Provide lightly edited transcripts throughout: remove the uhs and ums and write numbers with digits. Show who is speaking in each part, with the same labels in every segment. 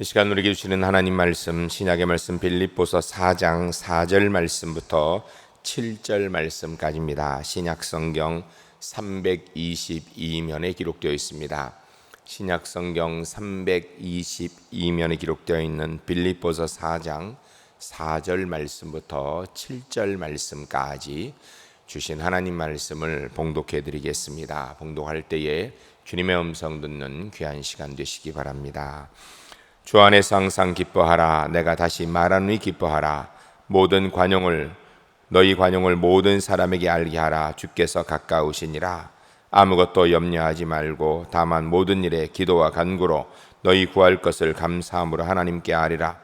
Speaker 1: 이 시간 우리에게 주시는 하나님 말씀, 신약의 말씀 빌립보서 4장 4절 말씀부터 7절 말씀까지입니다. 신약 성경 322면에 기록되어 있습니다. 신약 성경 322면에 기록되어 있는 빌립보서 4장 4절 말씀부터 7절 말씀까지 주신 하나님 말씀을 봉독해 드리겠습니다. 봉독할 때에 주님의 음성 듣는 귀한 시간 되시기 바랍니다. 주 안에서 항상 기뻐하라. 내가 다시 말하노니 기뻐하라. 너희 관용을 모든 사람에게 알게 하라. 주께서 가까우시니라. 아무것도 염려하지 말고 다만 모든 일에 기도와 간구로 너희 구할 것을 감사함으로 하나님께 아뢰라.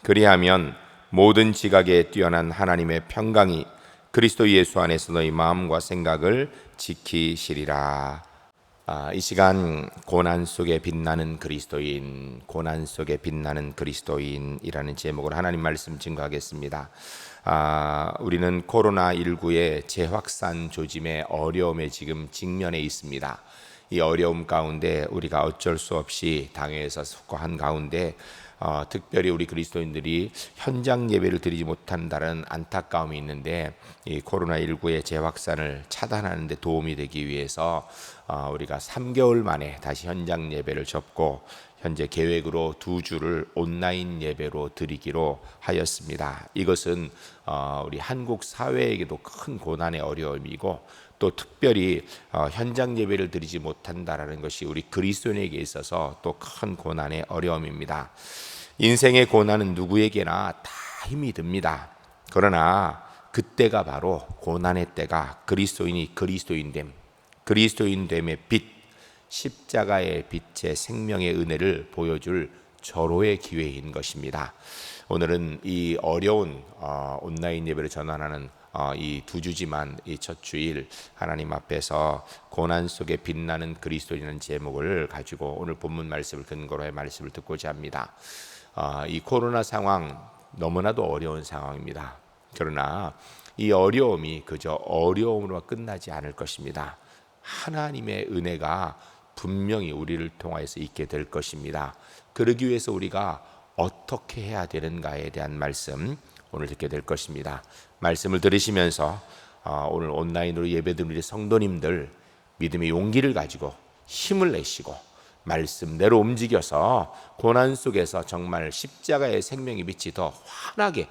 Speaker 1: 그리하면 모든 지각에 뛰어난 하나님의 평강이 그리스도 예수 안에서 너희 마음과 생각을 지키시리라. 이 시간 고난 속에 빛나는 그리스도인, 고난 속에 빛나는 그리스도인이라는 제목으로 하나님 말씀 증거하겠습니다. 우리는 코로나19의 재확산 조짐의 어려움에 지금 직면해 있습니다. 이 어려움 가운데 우리가 어쩔 수 없이 당회에서 속한 가운데 특별히 우리 그리스도인들이 현장 예배를 드리지 못한다는 안타까움이 있는데, 이 코로나19의 재확산을 차단하는 데 도움이 되기 위해서 우리가 3개월 만에 다시 현장 예배를 접고 현재 계획으로 2주를 온라인 예배로 드리기로 하였습니다. 이것은 우리 한국 사회에게도 큰 고난의 어려움이고, 또 특별히 현장 예배를 드리지 못한다라는 것이 우리 그리스도인에게 있어서 또 큰 고난의 어려움입니다. 인생의 고난은 누구에게나 다 힘이 듭니다. 그러나 그때가 바로 고난의 때가 그리스도인이 그리스도인됨의 빛, 십자가의 빛의 생명의 은혜를 보여줄 절호의 기회인 것입니다. 오늘은 이 어려운 온라인 예배를 전환하는 이 2주지만 이 첫 주일 하나님 앞에서 고난 속에 빛나는 그리스도인이라는 제목을 가지고 오늘 본문 말씀을 근거로 해 말씀을 듣고자 합니다. 이 코로나 상황 너무나도 어려운 상황입니다. 그러나 이 어려움이 그저 어려움으로 끝나지 않을 것입니다. 하나님의 은혜가 분명히 우리를 통하여서 있게 될 것입니다. 그러기 위해서 우리가 어떻게 해야 되는가에 대한 말씀 오늘 듣게 될 것입니다. 말씀을 들으시면서 오늘 온라인으로 예배드리는 성도님들 믿음의 용기를 가지고 힘을 내시고 말씀대로 움직여서 고난 속에서 정말 십자가의 생명의 빛이 더 환하게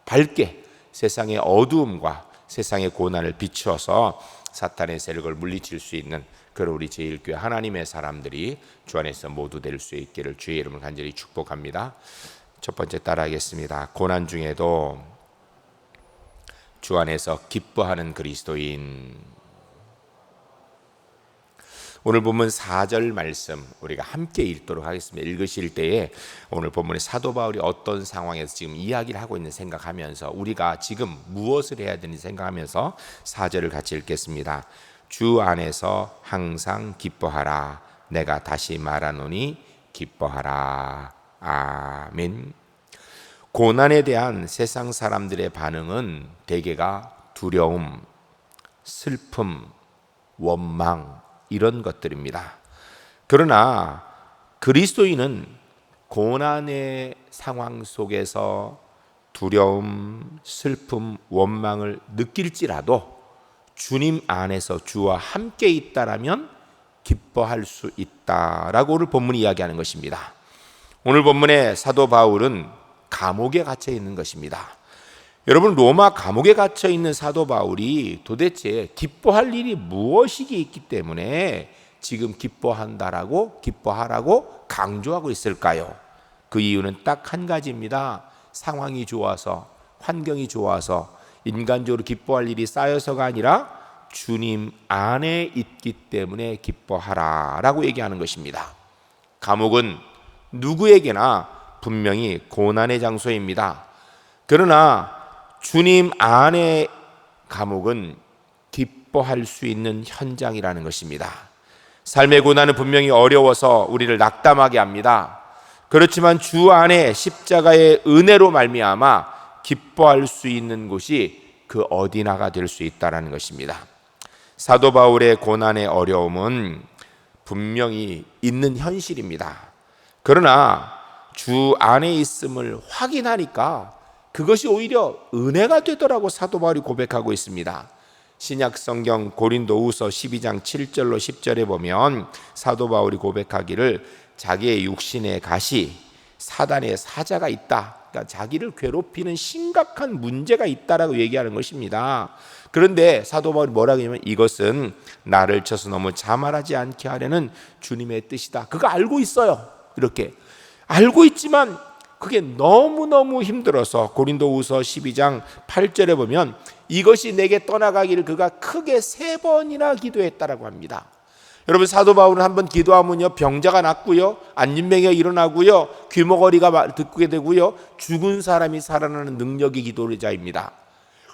Speaker 1: 밝게 세상의 어두움과 세상의 고난을 비추어서 사탄의 세력을 물리칠 수 있는 그런 우리 제1교회 하나님의 사람들이 주 안에서 모두 될 수 있기를 주의 이름을 간절히 축복합니다. 첫 번째 따라하겠습니다. 고난 중에도 주 안에서 기뻐하는 그리스도인. 오늘 본문 4절 말씀 우리가 함께 읽도록 하겠습니다. 읽으실 때에 오늘 본문에 사도 바울이 어떤 상황에서 지금 이야기를 하고 있는 생각하면서 우리가 지금 무엇을 해야 되는지 생각하면서 4절을 같이 읽겠습니다. 주 안에서 항상 기뻐하라. 내가 다시 말하노니 기뻐하라. 아멘. 고난에 대한 세상 사람들의 반응은 대개가 두려움, 슬픔, 원망 이런 것들입니다. 그러나 그리스도인은 고난의 상황 속에서 두려움, 슬픔, 원망을 느낄지라도 주님 안에서 주와 함께 있다라면 기뻐할 수 있다라고 오늘 본문이 이야기하는 것입니다. 오늘 본문의 사도 바울은 감옥에 갇혀 있는 것입니다. 여러분, 로마 감옥에 갇혀 있는 사도 바울이 도대체 기뻐할 일이 무엇이기 있기 때문에 지금 기뻐하라고 강조하고 있을까요? 그 이유는 딱 한 가지입니다. 상황이 좋아서, 환경이 좋아서 인간적으로 기뻐할 일이 쌓여서가 아니라 주님 안에 있기 때문에 기뻐하라라고 얘기하는 것입니다. 감옥은 누구에게나 분명히 고난의 장소입니다. 그러나 주님 안의 감옥은 기뻐할 수 있는 현장이라는 것입니다. 삶의 고난은 분명히 어려워서 우리를 낙담하게 합니다. 그렇지만 주 안에 십자가의 은혜로 말미암아 기뻐할 수 있는 곳이 그 어디나가 될 수 있다는 것입니다. 사도 바울의 고난의 어려움은 분명히 있는 현실입니다. 그러나 주 안에 있음을 확인하니까 그것이 오히려 은혜가 되더라고 사도 바울이 고백하고 있습니다. 신약 성경 고린도후서 12장 7절로 10절에 보면 사도 바울이 고백하기를 자기의 육신의 가시 사단의 사자가 있다. 그러니까 자기를 괴롭히는 심각한 문제가 있다라고 얘기하는 것입니다. 그런데 사도 바울이 뭐라고 하냐면 이것은 나를 쳐서 너무 자만하지 않게 하려는 주님의 뜻이다. 그거 알고 있어요. 이렇게 알고 있지만 그게 너무너무 힘들어서 고린도후서 12장 8절에 보면 이것이 내게 떠나가기를 그가 크게 3번이나 기도했다라고 합니다. 여러분 사도 바울은 한번 기도하면요 병자가 낫고요 안진뱅이가 일어나고요 귀머거리가 듣게 되고요 죽은 사람이 살아나는 능력이 기도자입니다.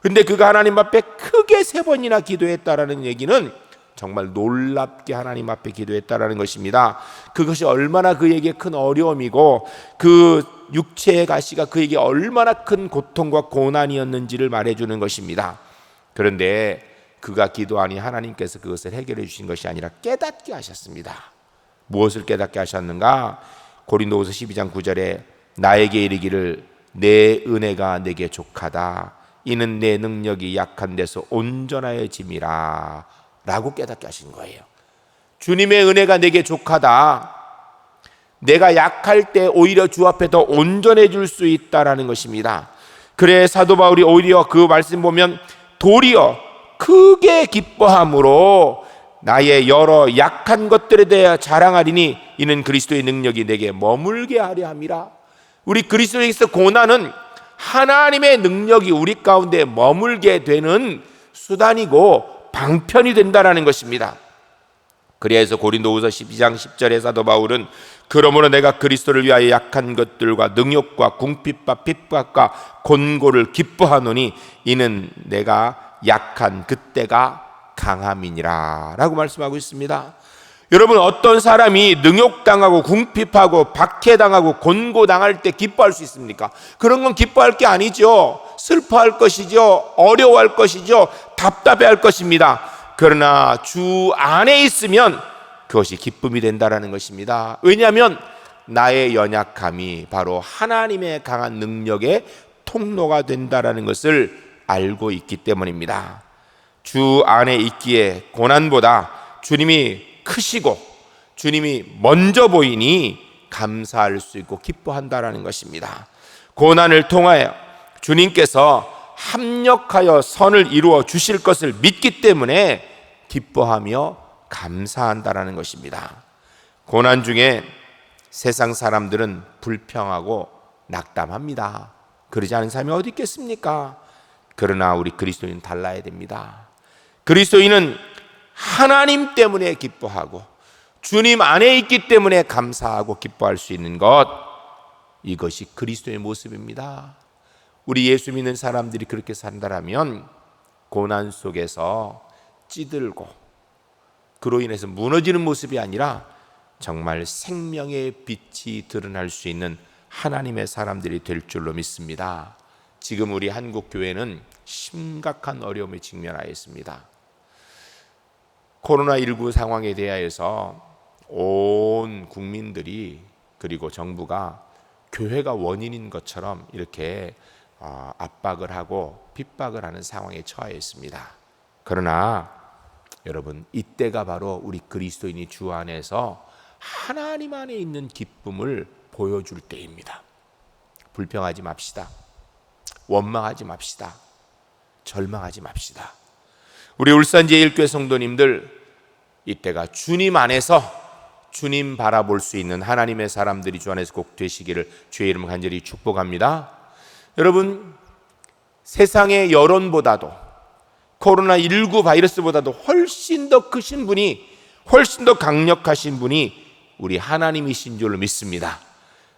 Speaker 1: 그런데 그가 하나님 앞에 크게 3번이나 기도했다라는 얘기는 정말 놀랍게 하나님 앞에 기도했다라는 것입니다. 그것이 얼마나 그에게 큰 어려움이고 그 육체의 가시가 그에게 얼마나 큰 고통과 고난이었는지를 말해주는 것입니다. 그런데 그가 기도하니 하나님께서 그것을 해결해 주신 것이 아니라 깨닫게 하셨습니다. 무엇을 깨닫게 하셨는가? 고린도후서 12장 9절에 나에게 이르기를 내 은혜가 내게 족하다. 이는 내 능력이 약한 데서 온전하여짐이라 라고 깨닫게 하신 거예요. 주님의 은혜가 내게 족하다. 내가 약할 때 오히려 주 앞에 더 온전해질 수 있다라는 것입니다. 그래 사도 바울이 오히려 그 말씀 보면 도리어 크게 기뻐함으로 나의 여러 약한 것들에 대해 자랑하리니 이는 그리스도의 능력이 내게 머물게 하려 함이라. 우리 그리스도에서 고난은 하나님의 능력이 우리 가운데 머물게 되는 수단이고 방편이 된다는 것입니다. 그래서 고린도후서 12장 10절에 사도 바울은 그러므로 내가 그리스도를 위하여 약한 것들과 능욕과 궁핍과 핍박과 곤고를 기뻐하노니 이는 내가 약한 그때가 강함이니라 라고 말씀하고 있습니다. 여러분 어떤 사람이 능욕당하고 궁핍하고 박해당하고 곤고당할 때 기뻐할 수 있습니까? 그런 건 기뻐할 게 아니죠. 슬퍼할 것이죠. 어려워할 것이죠. 답답해할 것입니다. 그러나 주 안에 있으면 그것이 기쁨이 된다라는 것입니다. 왜냐하면 나의 연약함이 바로 하나님의 강한 능력의 통로가 된다라는 것을 알고 있기 때문입니다. 주 안에 있기에 고난보다 주님이 크시고 주님이 먼저 보이니 감사할 수 있고 기뻐한다라는 것입니다. 고난을 통하여 주님께서 합력하여 선을 이루어 주실 것을 믿기 때문에 기뻐하며 감사한다라는 것입니다. 고난 중에 세상 사람들은 불평하고 낙담합니다. 그러지 않은 사람이 어디 있겠습니까? 그러나 우리 그리스도인은 달라야 됩니다. 그리스도인은 하나님 때문에 기뻐하고 주님 안에 있기 때문에 감사하고 기뻐할 수 있는 것, 이것이 그리스도의 모습입니다. 우리 예수 믿는 사람들이 그렇게 산다라면 고난 속에서 찌들고 그로 인해서 무너지는 모습이 아니라 정말 생명의 빛이 드러날 수 있는 하나님의 사람들이 될 줄로 믿습니다. 지금 우리 한국 교회는 심각한 어려움에 직면하여 있습니다. 코로나19 상황에 대하여서 온 국민들이 그리고 정부가 교회가 원인인 것처럼 이렇게 압박을 하고 핍박을 하는 상황에 처해 있습니다. 그러나 여러분 이때가 바로 우리 그리스도인이 주 안에서 하나님 안에 있는 기쁨을 보여줄 때입니다. 불평하지 맙시다. 원망하지 맙시다. 절망하지 맙시다. 우리 울산제일교회 성도님들 이때가 주님 안에서 주님 바라볼 수 있는 하나님의 사람들이 주 안에서 꼭 되시기를 주의 이름으로 간절히 축복합니다. 여러분 세상의 여론보다도 코로나19 바이러스보다도 훨씬 더 크신 분이 훨씬 더 강력하신 분이 우리 하나님이신 줄로 믿습니다.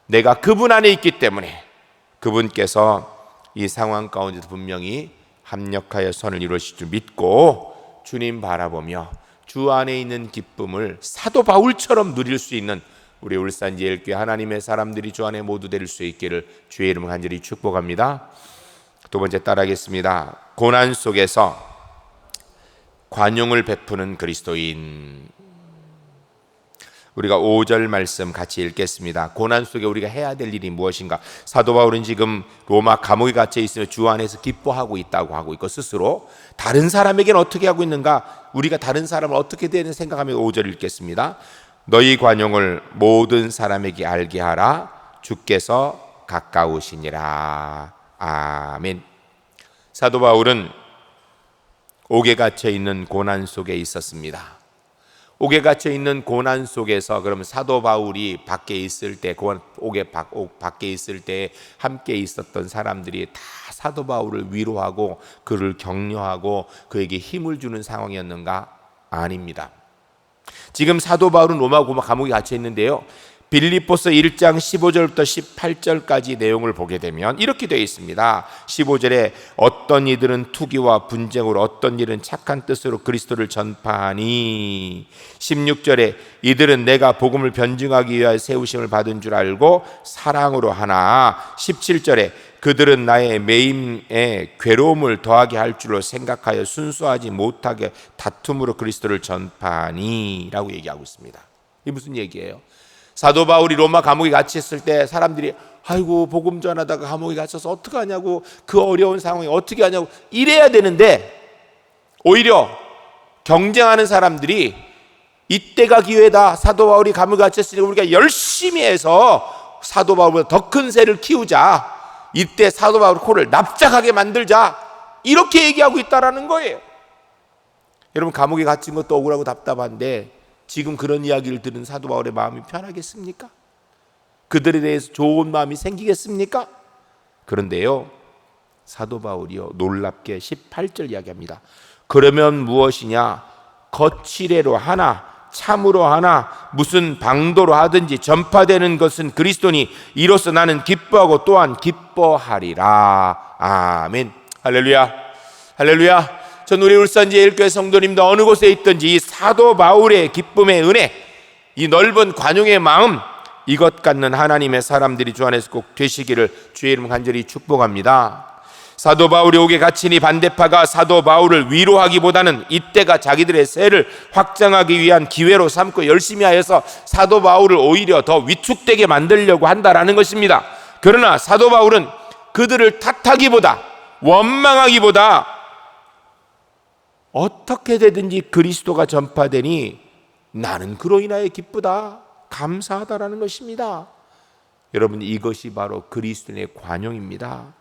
Speaker 1: 내가 그분 안에 있기 때문에 그분께서 이 상황 가운데도 분명히 합력하여 선을 이루실 줄 믿고 주님 바라보며 주 안에 있는 기쁨을 사도 바울처럼 누릴 수 있는 우리 울산제일교회 하나님의 사람들이 주 안에 모두 될 수 있기를 주의 이름으로 간절히 축복합니다. 두 번째 따라하겠습니다. 고난 속에서 관용을 베푸는 그리스도인. 우리가 5절 말씀 같이 읽겠습니다. 고난 속에 우리가 해야 될 일이 무엇인가? 사도 바울은 지금 로마 감옥에 갇혀 있으며 주 안에서 기뻐하고 있다고 하고 있고, 스스로 다른 사람에게는 어떻게 하고 있는가? 우리가 다른 사람을 어떻게 되는 생각하며 5절 읽겠습니다. 너희 관용을 모든 사람에게 알게 하라. 주께서 가까우시니라. 아멘. 사도 바울은 옥에 갇혀 있는 고난 속에 있었습니다. 옥에 갇혀 있는 고난 속에서, 그러면 사도 바울이 밖에 있을 때, 옥 밖에 있을 때 함께 있었던 사람들이 다 사도 바울을 위로하고 그를 격려하고 그에게 힘을 주는 상황이었는가? 아닙니다. 지금 사도 바울은 로마 감옥에 갇혀 있는데요, 빌립보서 1장 15절부터 18절까지 내용을 보게 되면 이렇게 되어 있습니다. 15절에 어떤 이들은 투기와 분쟁으로, 어떤 일은 착한 뜻으로 그리스도를 전파하니, 16절에 이들은 내가 복음을 변증하기 위하여 세우심을 받은 줄 알고 사랑으로 하나, 17절에 그들은 나의 매임에 괴로움을 더하게 할 줄로 생각하여 순수하지 못하게 다툼으로 그리스도를 전파하니 라고 얘기하고 있습니다. 이게 무슨 얘기예요? 사도 바울이 로마 감옥에 갇혔을 때 사람들이 아이고 복음 전하다가 감옥에 갇혀서 어떡하냐고, 그 어려운 상황에 어떻게 하냐고 이래야 되는데, 오히려 경쟁하는 사람들이 이때가 기회다, 사도 바울이 감옥에 갇혔으니까 우리가 열심히 해서 사도 바울보다 더 큰 새를 키우자, 이때 사도 바울 코를 납작하게 만들자, 이렇게 얘기하고 있다라는 거예요. 여러분, 감옥에 갇힌 것도 억울하고 답답한데 지금 그런 이야기를 들은 사도 바울의 마음이 편하겠습니까? 그들에 대해서 좋은 마음이 생기겠습니까? 그런데요, 사도 바울이요, 놀랍게 18절 이야기합니다. 그러면 무엇이냐? 거칠애로 하나, 참으로 하나, 무슨 방도로 하든지 전파되는 것은 그리스도니 이로써 나는 기뻐하고 또한 기뻐하리라. 아멘. 할렐루야, 할렐루야. 전 우리 울산제일교회 성도님들 어느 곳에 있든지 이 사도 바울의 기쁨의 은혜, 이 넓은 관용의 마음, 이것 갖는 하나님의 사람들이 주 안에서 꼭 되시기를 주의 이름 간절히 축복합니다. 사도 바울이 옥에 갇히니 반대파가 사도 바울을 위로하기보다는 이때가 자기들의 세를 확장하기 위한 기회로 삼고 열심히 하여서 사도 바울을 오히려 더 위축되게 만들려고 한다라는 것입니다. 그러나 사도 바울은 그들을 탓하기보다, 원망하기보다 어떻게 되든지 그리스도가 전파되니 나는 그로 인하여 기쁘다, 감사하다라는 것입니다. 여러분, 이것이 바로 그리스도인의 관용입니다.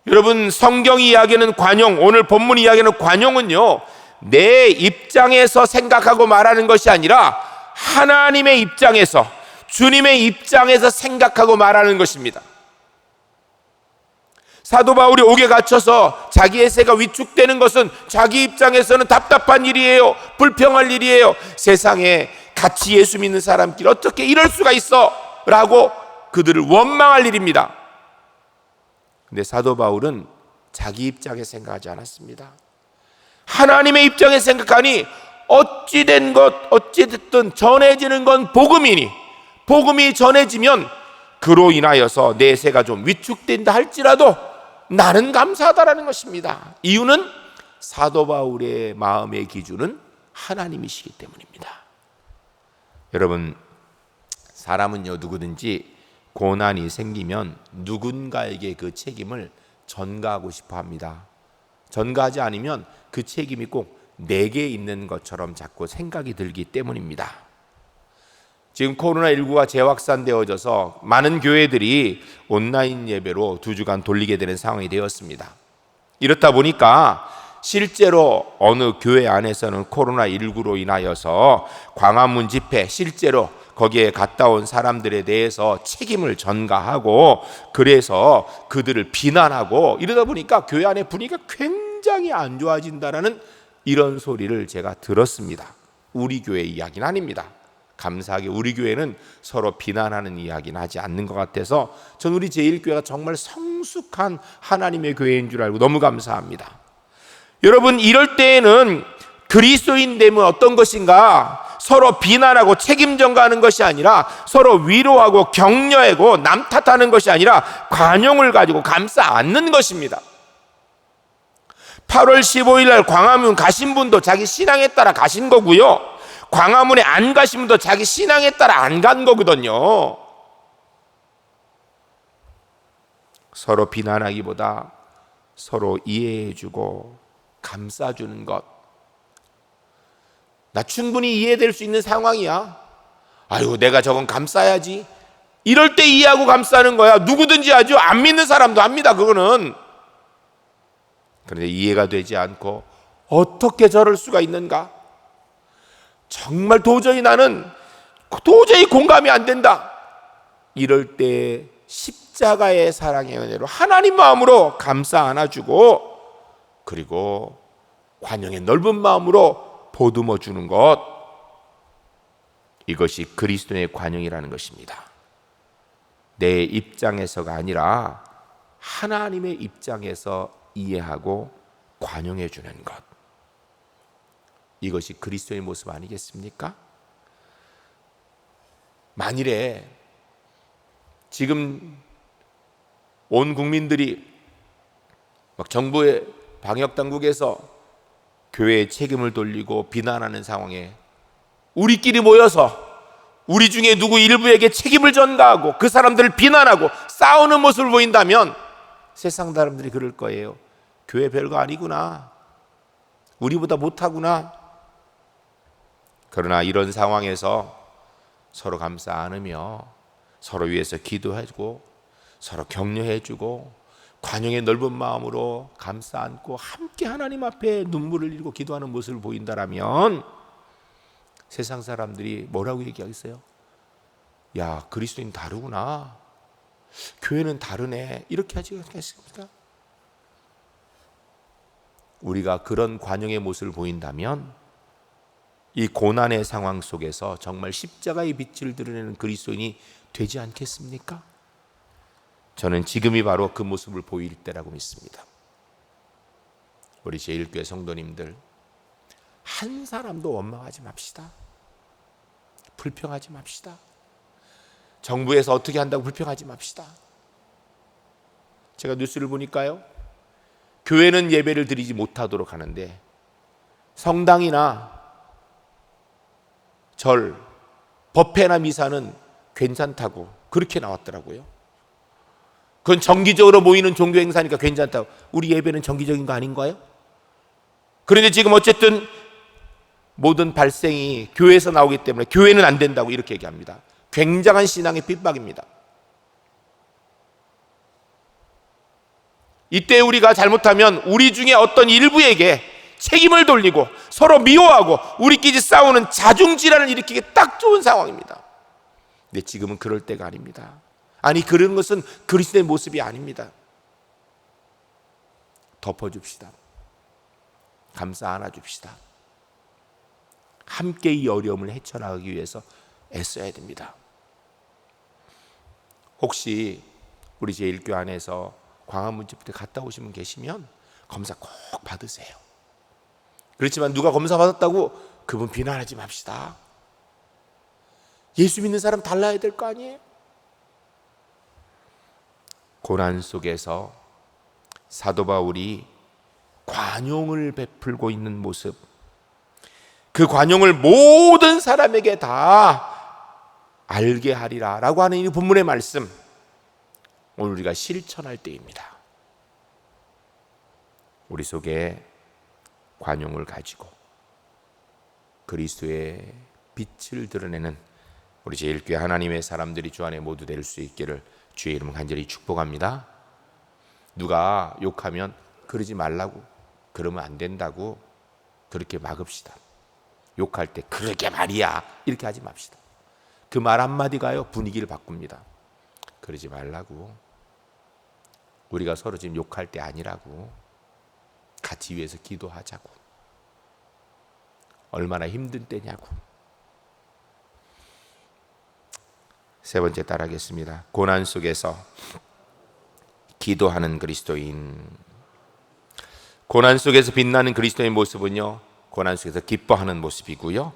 Speaker 1: 여러분, 성경이 이야기하는 관용, 오늘 본문 이야기하는 관용은요, 내 입장에서 생각하고 말하는 것이 아니라 하나님의 입장에서, 주님의 입장에서 생각하고 말하는 것입니다. 사도 바울이 옥에 갇혀서 자기의 세가 위축되는 것은 자기 입장에서는 답답한 일이에요. 불평할 일이에요. 세상에 같이 예수 믿는 사람끼리 어떻게 이럴 수가 있어? 라고 그들을 원망할 일입니다. 근데 사도 바울은 자기 입장에 생각하지 않았습니다. 하나님의 입장에 생각하니 어찌된 것, 어찌됐든 전해지는 건 복음이니, 복음이 전해지면 그로 인하여서 내 세가 좀 위축된다 할지라도 나는 감사하다라는 것입니다. 이유는 사도 바울의 마음의 기준은 하나님이시기 때문입니다. 여러분, 사람은요, 누구든지 고난이 생기면 누군가에게 그 책임을 전가하고 싶어 합니다. 전가하지 않으면 그 책임이 꼭 내게 있는 것처럼 자꾸 생각이 들기 때문입니다. 지금 코로나19가 재확산되어져서 많은 교회들이 온라인 예배로 2주간 돌리게 되는 상황이 되었습니다. 이렇다 보니까 실제로 어느 교회 안에서는 코로나19로 인하여서 광화문 집회, 실제로 거기에 갔다 온 사람들에 대해서 책임을 전가하고, 그래서 그들을 비난하고, 이러다 보니까 교회 안의 분위기가 굉장히 안 좋아진다는 이런 소리를 제가 들었습니다. 우리 교회 이야기는 아닙니다. 감사하게 우리 교회는 서로 비난하는 이야기는 하지 않는 것 같아서 전 우리 제1교회가 정말 성숙한 하나님의 교회인 줄 알고 너무 감사합니다. 여러분, 이럴 때에는 그리스도인 되면 어떤 것인가? 서로 비난하고 책임 전가하는 것이 아니라 서로 위로하고 격려하고 남 탓하는 것이 아니라 관용을 가지고 감싸 안는 것입니다. 8월 15일 날 광화문 가신 분도 자기 신앙에 따라 가신 거고요. 광화문에 안 가신 분도 자기 신앙에 따라 안 간 거거든요. 서로 비난하기보다 서로 이해해주고 감싸주는 것. 나 충분히 이해될 수 있는 상황이야. 아유, 내가 저건 감싸야지. 이럴 때 이해하고 감싸는 거야. 누구든지 하죠. 안 믿는 사람도 합니다, 그거는. 그런데 이해가 되지 않고 어떻게 저럴 수가 있는가? 정말 도저히 나는 도저히 공감이 안 된다. 이럴 때 십자가의 사랑의 은혜로 하나님 마음으로 감싸 안아주고, 그리고 관용의 넓은 마음으로 보듬어 주는 것, 이것이 그리스도의 관용이라는 것입니다. 내 입장에서가 아니라 하나님의 입장에서 이해하고 관용해 주는 것, 이것이 그리스도의 모습 아니겠습니까? 만일에 지금 온 국민들이 막 정부의 방역 당국에서 교회의 책임을 돌리고 비난하는 상황에 우리끼리 모여서 우리 중에 누구 일부에게 책임을 전가하고 그 사람들을 비난하고 싸우는 모습을 보인다면 세상 사람들이 그럴 거예요. 교회 별거 아니구나. 우리보다 못하구나. 그러나 이런 상황에서 서로 감싸 안으며 서로 위해서 기도해주고 서로 격려해주고 관용의 넓은 마음으로 감싸 안고 함께 하나님 앞에 눈물을 흘리고 기도하는 모습을 보인다라면 세상 사람들이 뭐라고 얘기하겠어요? 야, 그리스도인 다르구나. 교회는 다르네. 이렇게 하지 않겠습니까? 우리가 그런 관용의 모습을 보인다면 이 고난의 상황 속에서 정말 십자가의 빛을 드러내는 그리스도인이 되지 않겠습니까? 저는 지금이 바로 그 모습을 보일 때라고 믿습니다. 우리 제1교회 성도님들, 한 사람도 원망하지 맙시다. 불평하지 맙시다. 정부에서 어떻게 한다고 불평하지 맙시다. 제가 뉴스를 보니까요, 교회는 예배를 드리지 못하도록 하는데 성당이나 절, 법회나 미사는 괜찮다고 그렇게 나왔더라고요. 그건 정기적으로 모이는 종교 행사니까 괜찮다고. 우리 예배는 정기적인 거 아닌가요? 그런데 지금 어쨌든 모든 발생이 교회에서 나오기 때문에 교회는 안 된다고 이렇게 얘기합니다. 굉장한 신앙의 핍박입니다. 이때 우리가 잘못하면 우리 중에 어떤 일부에게 책임을 돌리고 서로 미워하고 우리끼리 싸우는 자중질환을 일으키기 딱 좋은 상황입니다. 근데 지금은 그럴 때가 아닙니다. 아니, 그런 것은 그리스도의 모습이 아닙니다. 덮어줍시다. 감싸 안아줍시다. 함께 이 어려움을 헤쳐나가기 위해서 애써야 됩니다. 혹시 우리 제1교회 안에서 광화문 집회 갔다 오신 분 계시면 검사 꼭 받으세요. 그렇지만 누가 검사 받았다고 그분 비난하지 맙시다. 예수 믿는 사람 달라야 될 거 아니에요? 고난 속에서 사도 바울이 관용을 베풀고 있는 모습, 그 관용을 모든 사람에게 다 알게 하리라 라고 하는 이 본문의 말씀, 오늘 우리가 실천할 때입니다. 우리 속에 관용을 가지고 그리스도의 빛을 드러내는 우리 제1교회 하나님의 사람들이 주 안에 모두 될 수 있기를 주의 이름으로 간절히 축복합니다. 누가 욕하면 그러지 말라고, 그러면 안 된다고 그렇게 막읍시다. 욕할 때 그러게 말이야 이렇게 하지 맙시다. 그 말 한마디가요 분위기를 바꿉니다. 그러지 말라고, 우리가 서로 지금 욕할 때 아니라고, 같이 위해서 기도하자고, 얼마나 힘든 때냐고. 세 번째 따라하겠습니다. 고난 속에서 기도하는 그리스도인. 고난 속에서 빛나는 그리스도의 모습은요, 고난 속에서 기뻐하는 모습이고요,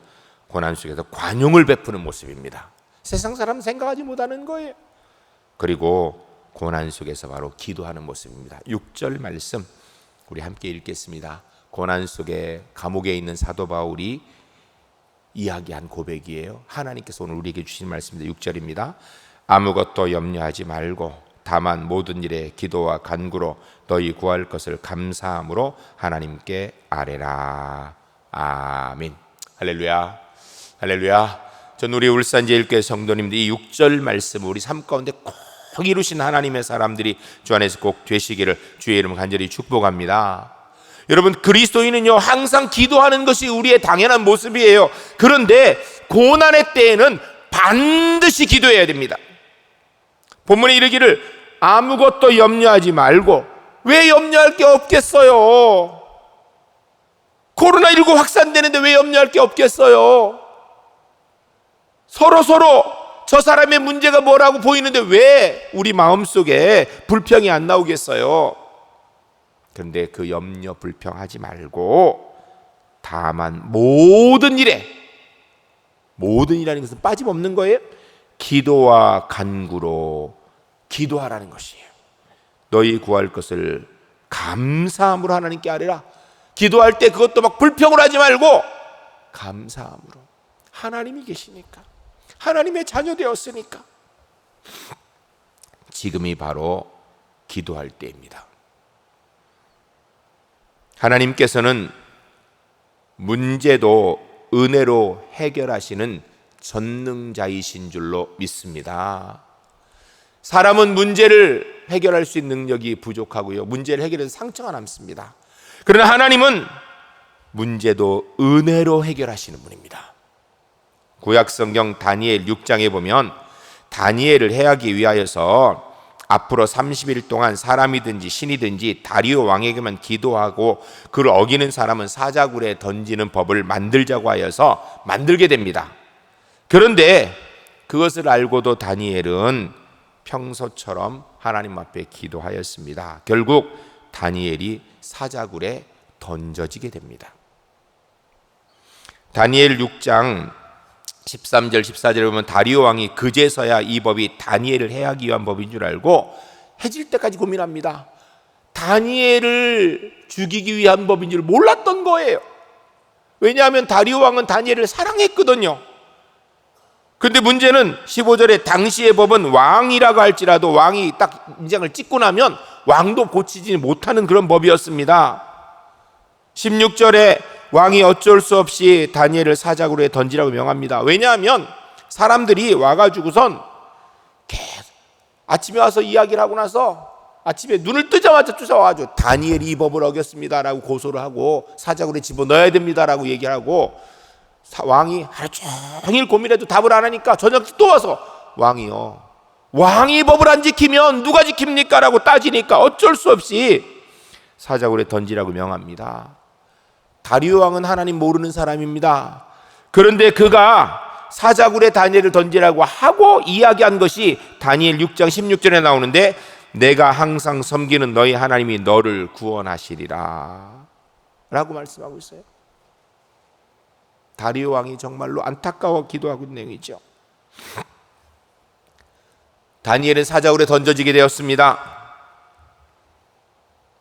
Speaker 1: 고난 속에서 관용을 베푸는 모습입니다. 세상 사람 생각하지 못하는 거예요. 그리고 고난 속에서 바로 기도하는 모습입니다. 6절 말씀 우리 함께 읽겠습니다. 고난 속에 감옥에 있는 사도 바울이 이야기한 고백이에요. 하나님께서 오늘 우리에게 주신 말씀입니다. 6절입니다. 아무것도 염려하지 말고 다만 모든 일에 기도와 간구로 너희 구할 것을 감사함으로 하나님께 아뢰라. 아멘. 할렐루야. 할렐루야. 전 우리 울산제일교회 성도님들 이 6절 말씀 우리 삶 가운데 꼭 이루신 하나님의 사람들이 주 안에서 꼭 되시기를 주의 이름 간절히 축복합니다. 여러분, 그리스도인은요 항상 기도하는 것이 우리의 당연한 모습이에요. 그런데 고난의 때에는 반드시 기도해야 됩니다. 본문에 이르기를 아무것도 염려하지 말고, 왜 염려할 게 없겠어요? 코로나19 확산되는데 왜 염려할 게 없겠어요? 서로 저 사람의 문제가 뭐라고 보이는데 왜 우리 마음속에 불평이 안 나오겠어요? 그런데 그 염려 불평하지 말고 다만 모든 일에, 모든 일이라는 것은 빠짐없는 거예요. 기도와 간구로 기도하라는 것이에요. 너희 구할 것을 감사함으로 하나님께 아뢰라. 기도할 때 그것도 막 불평을 하지 말고 감사함으로. 하나님이 계시니까, 하나님의 자녀 되었으니까. 지금이 바로 기도할 때입니다. 하나님께서는 문제도 은혜로 해결하시는 전능자이신 줄로 믿습니다. 사람은 문제를 해결할 수 있는 능력이 부족하고요, 문제를 해결해서 상처가 남습니다. 그러나 하나님은 문제도 은혜로 해결하시는 분입니다. 구약성경 다니엘 6장에 보면 다니엘을 해하기 위하여서 앞으로 30일 동안 사람이든지 신이든지 다리오 왕에게만 기도하고 그를 어기는 사람은 사자굴에 던지는 법을 만들자고 하여서 만들게 됩니다. 그런데 그것을 알고도 다니엘은 평소처럼 하나님 앞에 기도하였습니다. 결국 다니엘이 사자굴에 던져지게 됩니다. 다니엘 6장 13절 14절에 보면 다리오 왕이 그제서야 이 법이 다니엘을 해하기 위한 법인 줄 알고 해질 때까지 고민합니다. 다니엘을 죽이기 위한 법인 줄 몰랐던 거예요. 왜냐하면 다리오 왕은 다니엘을 사랑했거든요. 그런데 문제는 15절에 당시의 법은 왕이라고 할지라도 왕이 딱 인장을 찍고 나면 왕도 고치지 못하는 그런 법이었습니다. 16절에 왕이 어쩔 수 없이 다니엘을 사자굴에 던지라고 명합니다. 왜냐하면 사람들이 와가지고선 계속 아침에 와서 이야기를 하고 나서 아침에 눈을 뜨자마자 쫓아와가지고 다니엘이 이 법을 어겼습니다라고 고소를 하고 사자굴에 집어넣어야 됩니다라고 얘기를 하고, 왕이 하루 종일 고민해도 답을 안 하니까 저녁 또 와서 왕이 법을 안 지키면 누가 지킵니까? 라고 따지니까 어쩔 수 없이 사자굴에 던지라고 명합니다. 다리오 왕은 하나님 모르는 사람입니다. 그런데 그가 사자굴에 다니엘을 던지라고 하고 이야기한 것이 다니엘 6장 16절에 나오는데, 내가 항상 섬기는 너희 하나님이 너를 구원하시리라 라고 말씀하고 있어요. 다리오 왕이 정말로 안타까워 기도하고 있는 내용이죠. 다니엘은 사자굴에 던져지게 되었습니다.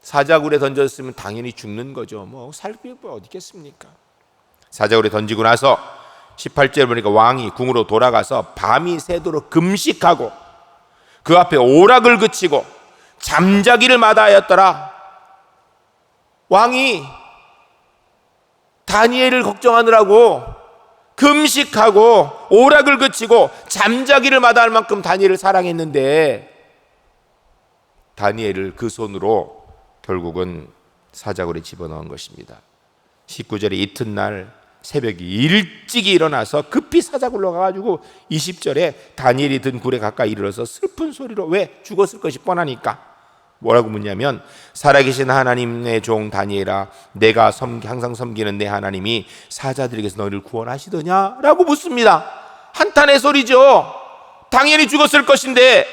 Speaker 1: 사자굴에 던졌으면 당연히 죽는 거죠. 살 길이 어디 있겠습니까? 사자굴에 던지고 나서 18절에 보니까 왕이 궁으로 돌아가서 밤이 새도록 금식하고 그 앞에 오락을 그치고 잠자기를 마다하였더라. 왕이 다니엘을 걱정하느라고 금식하고 오락을 그치고 잠자기를 마다할 만큼 다니엘을 사랑했는데 다니엘을 그 손으로 결국은 사자굴에 집어넣은 것입니다. 19절에 이튿날 새벽에 일찍이 일어나서 급히 사자굴로 가가지고 20절에 다니엘이 든 굴에 가까이 이르러서 슬픈 소리로, 왜? 죽었을 것이 뻔하니까. 뭐라고 묻냐면, 살아계신 하나님의 종 다니엘아, 내가 항상 섬기는 내 하나님이 사자들에게서 너희를 구원하시더냐? 라고 묻습니다. 한탄의 소리죠. 당연히 죽었을 것인데.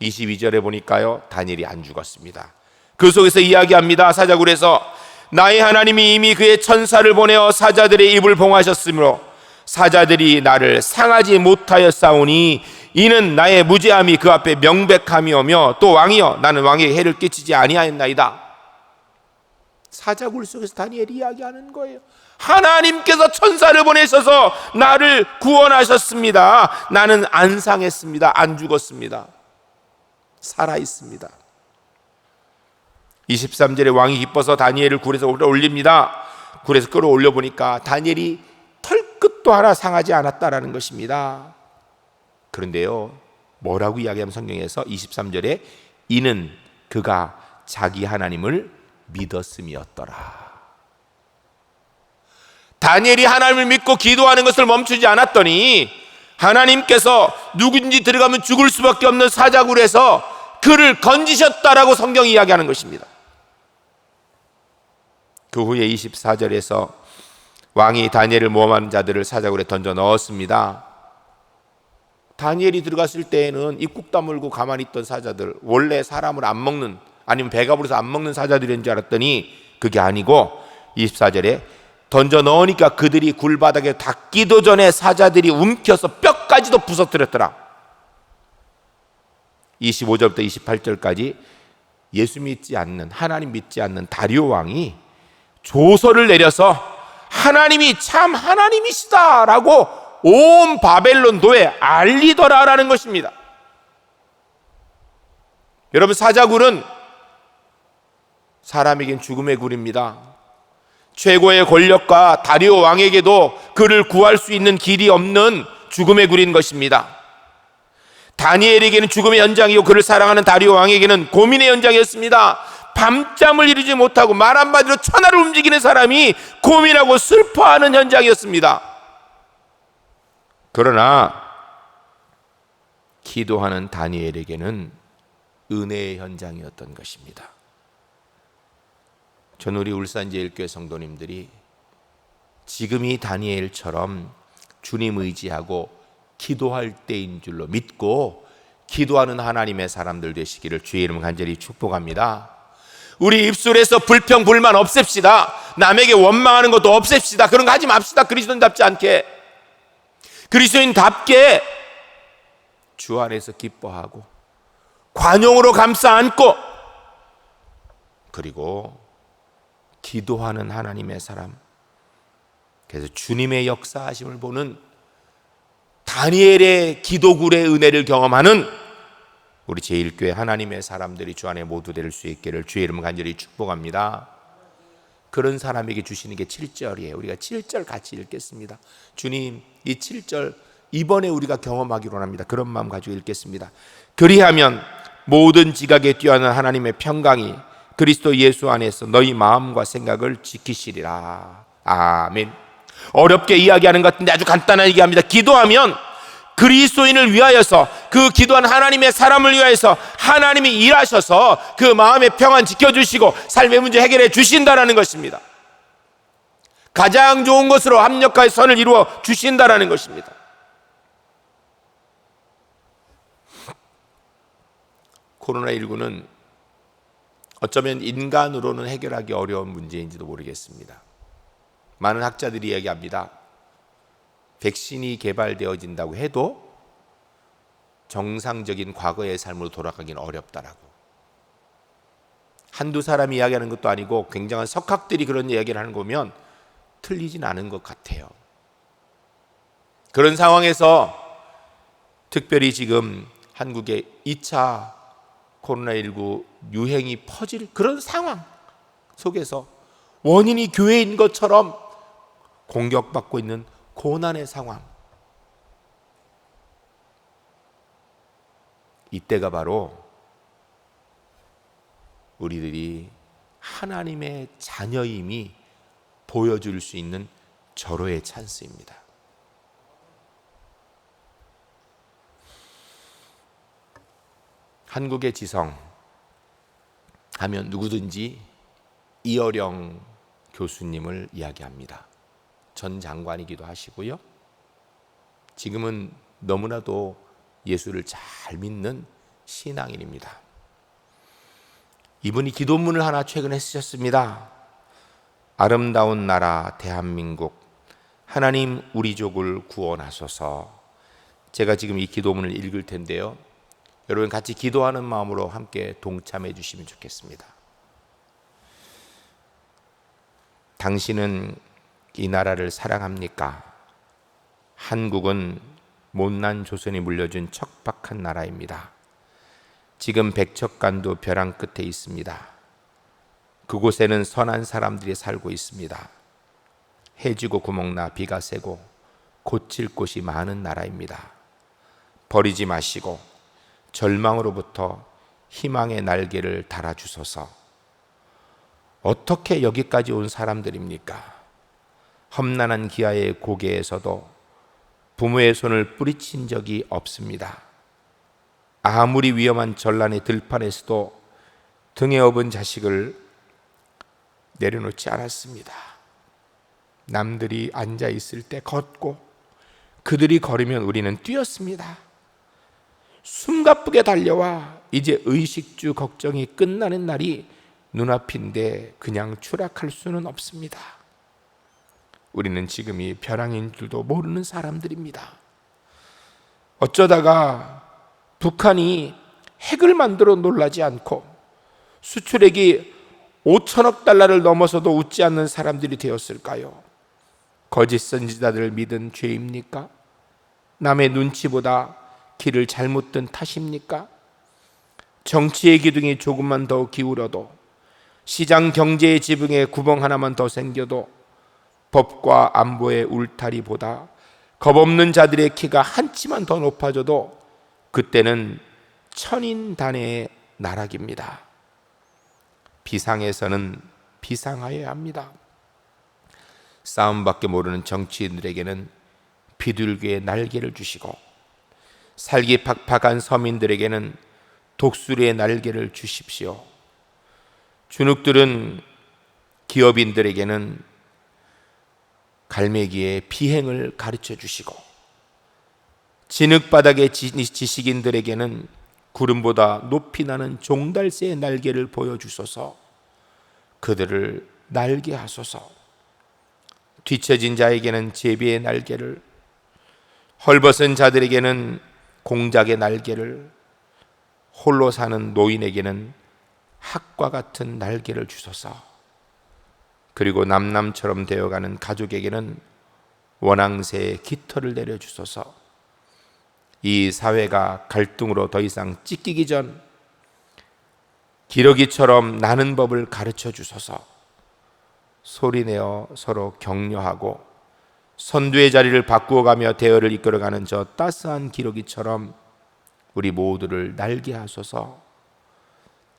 Speaker 1: 22절에 보니까요, 다니엘이 안 죽었습니다. 그 속에서 이야기합니다. 사자굴에서 나의 하나님이 이미 그의 천사를 보내어 사자들의 입을 봉하셨으므로 사자들이 나를 상하지 못하였사오니 이는 나의 무죄함이 그 앞에 명백함이오며 또 왕이여 나는 왕에게 해를 끼치지 아니하였나이다. 사자굴 속에서 다니엘이 이야기하는 거예요. 하나님께서 천사를 보내셔서 나를 구원하셨습니다. 나는 안 상했습니다. 안 죽었습니다. 살아 있습니다. 23절에 왕이 기뻐서 다니엘을 굴에서 올립니다. 굴에서 끌어올려 보니까 다니엘이 털끝도 하나 상하지 않았다라는 것입니다. 그런데요, 뭐라고 이야기하면 성경에서 23절에 이는 그가 자기 하나님을 믿었음이었더라. 다니엘이 하나님을 믿고 기도하는 것을 멈추지 않았더니 하나님께서 누구든지 들어가면 죽을 수밖에 없는 사자굴에서 그를 건지셨다라고 성경이 이야기하는 것입니다. 그 후에 24절에서 왕이 다니엘을 모함하는 자들을 사자굴에 던져 넣었습니다. 다니엘이 들어갔을 때에는 입국 다물고 가만히 있던 사자들, 원래 사람을 안 먹는, 아니면 배가 부르서 안 먹는 사자들인 줄 알았더니 그게 아니고 24절에 던져 넣으니까 그들이 굴바닥에 닿기도 전에 사자들이 움켜서 뼈까지도 부서뜨렸더라. 25절부터 28절까지 예수 믿지 않는, 하나님 믿지 않는 다리오 왕이 조서를 내려서 하나님이 참 하나님이시다라고 온 바벨론 도에 알리더라라는 것입니다. 여러분, 사자굴은 사람에겐 죽음의 굴입니다. 최고의 권력과 다리오 왕에게도 그를 구할 수 있는 길이 없는 죽음의 굴인 것입니다. 다니엘에게는 죽음의 연장이고 그를 사랑하는 다리오 왕에게는 고민의 연장이었습니다. 밤잠을 이루지 못하고 말 한마디로 천하를 움직이는 사람이 고민하고 슬퍼하는 현장이었습니다. 그러나 기도하는 다니엘에게는 은혜의 현장이었던 것입니다. 전 우리 울산제일교회 성도님들이 지금 이 다니엘처럼 주님 의지하고 기도할 때인 줄로 믿고 기도하는 하나님의 사람들 되시기를 주의 이름 간절히 축복합니다. 우리 입술에서 불평 불만 없앱시다. 남에게 원망하는 것도 없앱시다. 그런 거 하지 맙시다. 그리스도인답지 않게, 그리스도인답게 주 안에서 기뻐하고 관용으로 감싸 안고 그리고 기도하는 하나님의 사람, 그래서 주님의 역사하심을 보는 다니엘의 기도굴의 은혜를 경험하는 우리 제1교회 하나님의 사람들이 주 안에 모두 될 수 있기를 주의 이름 간절히 축복합니다. 그런 사람에게 주시는 게 7절이에요. 우리가 7절 같이 읽겠습니다. 주님, 이 7절 이번에 우리가 경험하기로 합니다. 그런 마음 가지고 읽겠습니다. 그리하면 모든 지각에 뛰어난 하나님의 평강이 그리스도 예수 안에서 너희 마음과 생각을 지키시리라. 아멘. 어렵게 이야기하는 것 같은데 아주 간단하게 얘기합니다. 기도하면 그리스도인을 위하여서, 그 기도한 하나님의 사람을 위하여서 하나님이 일하셔서 그 마음의 평안 지켜주시고 삶의 문제 해결해 주신다라는 것입니다. 가장 좋은 것으로 합력하여 선을 이루어 주신다라는 것입니다. 코로나19는 어쩌면 인간으로는 해결하기 어려운 문제인지도 모르겠습니다. 많은 학자들이 이야기합니다. 백신이 개발되어진다고 해도 정상적인 과거의 삶으로 돌아가기는 어렵다라고. 한두 사람이 이야기하는 것도 아니고 굉장한 석학들이 그런 이야기를 하는 거 보면 틀리진 않은 것 같아요. 그런 상황에서 특별히 지금 한국의 2차 코로나19 유행이 퍼질 그런 상황 속에서 원인이 교회인 것처럼 공격받고 있는 고난의 상황, 이때가 바로 우리들이 하나님의 자녀임이 보여줄 수 있는 절호의 찬스입니다. 한국의 지성 하면 누구든지 이어령 교수님을 이야기합니다. 전 장관이기도 하시고요. 지금은 너무나도 예수를 잘 믿는 신앙인입니다. 이분이 기도문을 하나 최근에 쓰셨습니다. 아름다운 나라 대한민국, 하나님 우리 족을 구원하소서. 제가 지금 이 기도문을 읽을 텐데요, 여러분 같이 기도하는 마음으로 함께 동참해 주시면 좋겠습니다. 당신은 이 나라를 사랑합니까? 한국은 못난 조선이 물려준 척박한 나라입니다. 지금 백척간도 벼랑 끝에 있습니다. 그곳에는 선한 사람들이 살고 있습니다. 해지고 구멍나 비가 새고 고칠 곳이 많은 나라입니다. 버리지 마시고 절망으로부터 희망의 날개를 달아주소서. 어떻게 여기까지 온 사람들입니까? 험난한 기아의 고개에서도 부모의 손을 뿌리친 적이 없습니다. 아무리 위험한 전란의 들판에서도 등에 업은 자식을 내려놓지 않았습니다. 남들이 앉아 있을 때 걷고 그들이 걸으면 우리는 뛰었습니다. 숨가쁘게 달려와 이제 의식주 걱정이 끝나는 날이 눈앞인데 그냥 추락할 수는 없습니다. 우리는 지금이 벼랑인 줄도 모르는 사람들입니다. 어쩌다가 북한이 핵을 만들어 놀라지 않고 수출액이 5천억 달러를 넘어서도 웃지 않는 사람들이 되었을까요? 거짓 선지자들을 믿은 죄입니까? 남의 눈치보다 길을 잘못 든 탓입니까? 정치의 기둥이 조금만 더 기울어도, 시장 경제의 지붕에 구멍 하나만 더 생겨도 법과 안보의 울타리보다 겁없는 자들의 키가 한치만 더 높아져도 그때는 천인단의 나락입니다. 비상에서는 비상하여야 합니다. 싸움밖에 모르는 정치인들에게는 비둘기의 날개를 주시고, 살기 팍팍한 서민들에게는 독수리의 날개를 주십시오. 주눅들은 기업인들에게는 갈매기의 비행을 가르쳐 주시고, 진흙바닥의 지식인들에게는 구름보다 높이 나는 종달새의 날개를 보여주소서. 그들을 날게 하소서. 뒤처진 자에게는 제비의 날개를, 헐벗은 자들에게는 공작의 날개를, 홀로 사는 노인에게는 학과 같은 날개를 주소서. 그리고 남남처럼 되어가는 가족에게는 원앙새의 깃털을 내려주소서. 이 사회가 갈등으로 더 이상 찢기기 전 기러기처럼 나는 법을 가르쳐 주소서. 소리내어 서로 격려하고 선두의 자리를 바꾸어가며 대화를 이끌어가는 저 따스한 기러기처럼 우리 모두를 날게 하소서.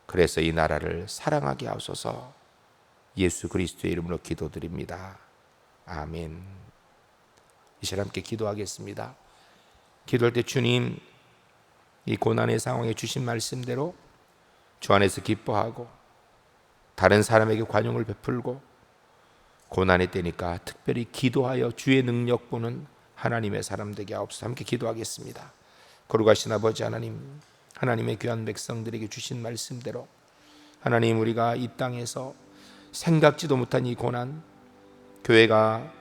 Speaker 1: 그래서 이 나라를 사랑하게 하소서. 예수 그리스도의 이름으로 기도드립니다. 아멘. 이 시간 함께 기도하겠습니다. 기도할 때 주님, 이 고난의 상황에 주신 말씀대로 주 안에서 기뻐하고 다른 사람에게 관용을 베풀고 고난의 때니까 특별히 기도하여 주의 능력 보는 하나님의 사람 되게 하옵소서. 함께 기도하겠습니다. 거룩하신 아버지 하나님, 하나님의 귀한 백성들에게 주신 말씀대로 하나님, 우리가 이 땅에서 생각지도 못한 이 고난, 교회가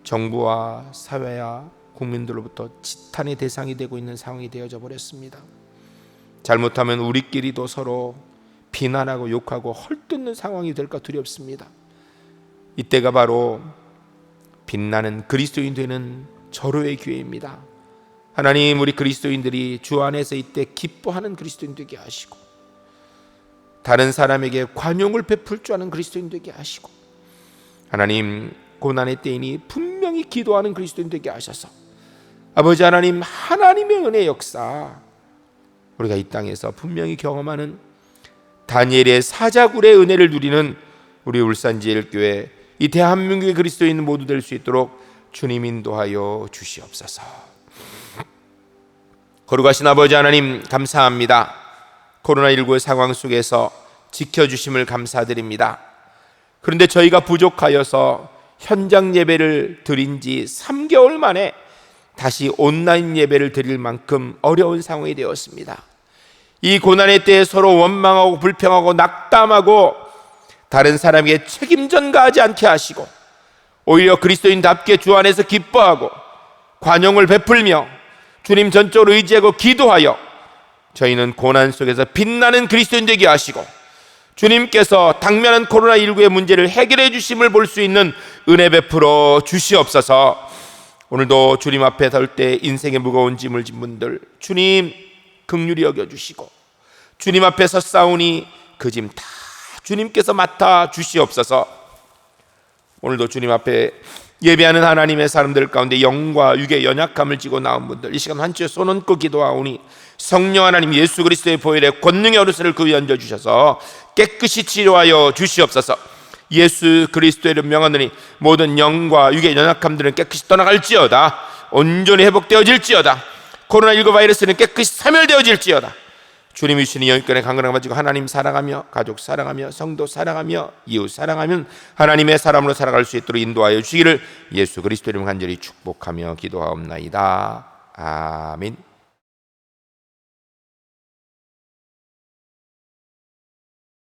Speaker 1: 정부와 사회와 국민들로부터 지탄의 대상이 되고 있는 상황이 되어져 버렸습니다. 잘못하면 우리끼리도 서로 비난하고 욕하고 헐뜯는 상황이 될까 두렵습니다. 이때가 바로 빛나는 그리스도인 되는 절호의 기회입니다. 하나님, 우리 그리스도인들이 주 안에서 이때 기뻐하는 그리스도인 되게 하시고, 다른 사람에게 관용을 베풀 줄 아는 그리스도인 되게 하시고, 하나님, 고난의 때이니 분명히 기도하는 그리스도인 되게 하셔서 아버지 하나님, 하나님의 은혜 역사 우리가 이 땅에서 분명히 경험하는 다니엘의 사자굴의 은혜를 누리는 우리 울산제일교회, 이 대한민국의 그리스도인 모두 될 수 있도록 주님 인도하여 주시옵소서. 거룩하신 아버지 하나님, 감사합니다. 코로나19 상황 속에서 지켜주심을 감사드립니다. 그런데 저희가 부족하여서 현장 예배를 드린 지 3개월 만에 다시 온라인 예배를 드릴 만큼 어려운 상황이 되었습니다. 이 고난의 때에 서로 원망하고 불평하고 낙담하고 다른 사람에게 책임 전가하지 않게 하시고, 오히려 그리스도인답게 주 안에서 기뻐하고 관용을 베풀며 주님 전적으로 의지하고 기도하여 저희는 고난 속에서 빛나는 그리스도인 되게 하시고 주님께서 당면한 코로나19의 문제를 해결해 주심을 볼 수 있는 은혜 베풀어 주시옵소서. 오늘도 주님 앞에 설 때 인생의 무거운 짐을 진 분들 주님 긍휼히 여겨주시고, 주님 앞에 섰사오니 그 짐 다 주님께서 맡아 주시옵소서. 오늘도 주님 앞에 예배하는 하나님의 사람들 가운데 영과 육의 연약함을 지고 나온 분들 이 시간 한치에 손 얹고 기도하오니 성령 하나님 예수 그리스도의 보혈에 권능의 어르신을 그 위에 얹어주셔서 깨끗이 치료하여 주시옵소서. 예수 그리스도의 이름 명하노니 모든 영과 육의 연약함들은 깨끗이 떠나갈지어다. 온전히 회복되어질지어다. 코로나19 바이러스는 깨끗이 사멸되어질지어다. 주님이 주시는 영육간의 강건함을 가지고 하나님 사랑하며 가족 사랑하며 성도 사랑하며 이웃 사랑하면 하나님의 사람으로 살아갈 수 있도록 인도하여 주시기를 예수 그리스도 이름 간절히 축복하며 기도하옵나이다. 아멘.